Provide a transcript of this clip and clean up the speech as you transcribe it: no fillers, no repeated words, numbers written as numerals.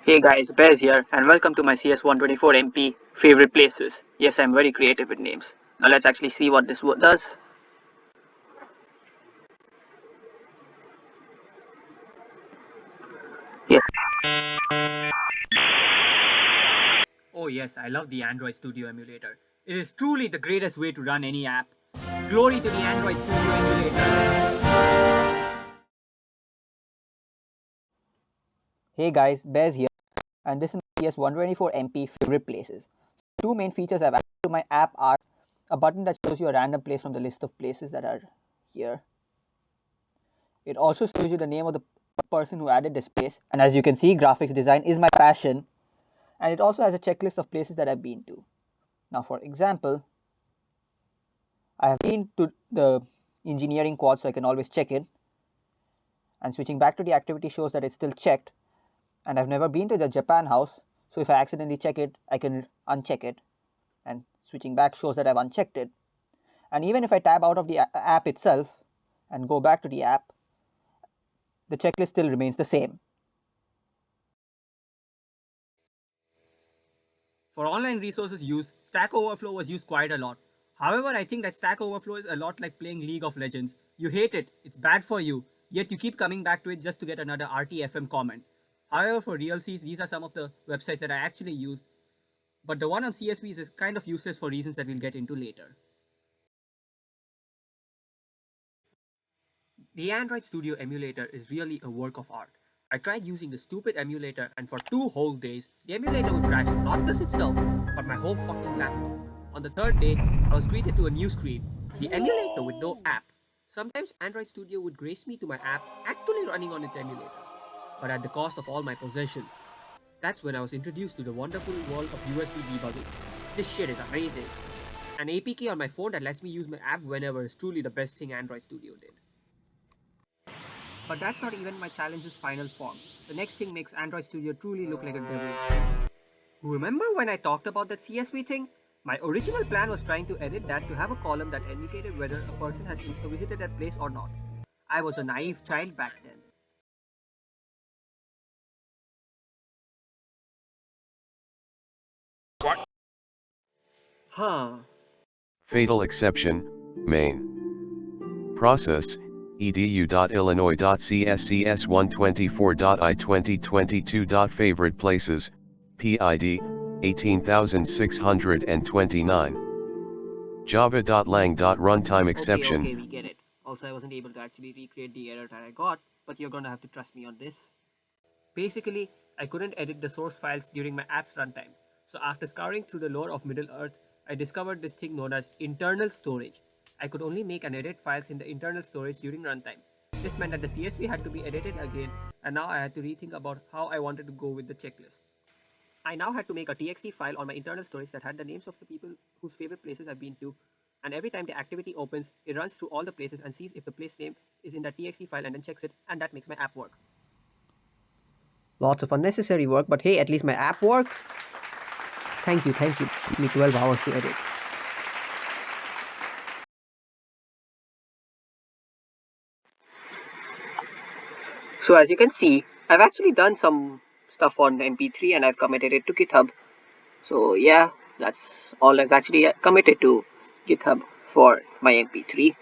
Hey guys, Bez here, and welcome to my CS124 MP favorite places. Yes, I'm very creative with names. Now let's actually see what this does. Yes. Oh yes, I love the Android Studio emulator. It is truly the greatest way to run any app. Glory to the Android Studio emulator. Hey guys, Bez here, and this is my CS124 MP favorite places. Two main features I've added to my app are a button that shows you a random place from the list of places that are here. It also shows you the name of the person who added this place, and as you can see, graphics design is my passion, and it also has a checklist of places that I've been to. Now, for example, I have been to the engineering quad, so I can always check it, and switching back to the activity shows that it's still checked. And I've never been to the Japan house, so if I accidentally check it, I can uncheck it, and switching back shows that I've unchecked it. And even if I tab out of the app itself and go back to the app, the checklist still remains the same. For online resources use, Stack Overflow was used quite a lot. However, I think that Stack Overflow is a lot like playing League of Legends. You hate it, it's bad for you, yet you keep coming back to it just to get another RTFM comment. However, for RealCs, these are some of the websites that I actually used, but the one on CSVs is kind of useless for reasons that we'll get into later. The Android Studio emulator is really a work of art. I tried using the stupid emulator, and for 2 whole days, the emulator would crash not just itself, but my whole fucking laptop. On the third day, I was greeted to a new screen, the emulator with no app. Sometimes Android Studio would grace me to my app actually running on its emulator, but at the cost of all my possessions. That's when I was introduced to the wonderful world of USB debugging. This shit is amazing. An APK on my phone that lets me use my app whenever is truly the best thing Android Studio did. But that's not even my challenge's final form. The next thing makes Android Studio truly look like a devil. Remember when I talked about that CSV thing? My original plan was trying to edit that to have a column that indicated whether a person has visited that place or not. I was a naive child back then. Huh. Fatal exception, main. Process, edu.illinois.cscs124.i2022. Favorite places, PID, 18629. Java.lang.runtime exception. Okay, we get it. Also, I wasn't able to actually recreate the error that I got, but you're gonna have to trust me on this. Basically, I couldn't edit the source files during my app's runtime. So after scouring through the lore of Middle Earth, I discovered this thing known as internal storage. I could only make and edit files in the internal storage during runtime. This meant that the CSV had to be edited again, and now I had to rethink about how I wanted to go with the checklist. I now had to make a txt file on my internal storage that had the names of the people whose favorite places I've been to, and every time the activity opens, it runs through all the places and sees if the place name is in that txt file and then checks it, and that makes my app work. Lots of unnecessary work, but hey, at least my app works. Thank you. It took me 12 hours to edit. So as you can see, I've actually done some stuff on MP3 and I've committed it to GitHub. So yeah, that's all I've actually committed to GitHub for my MP3.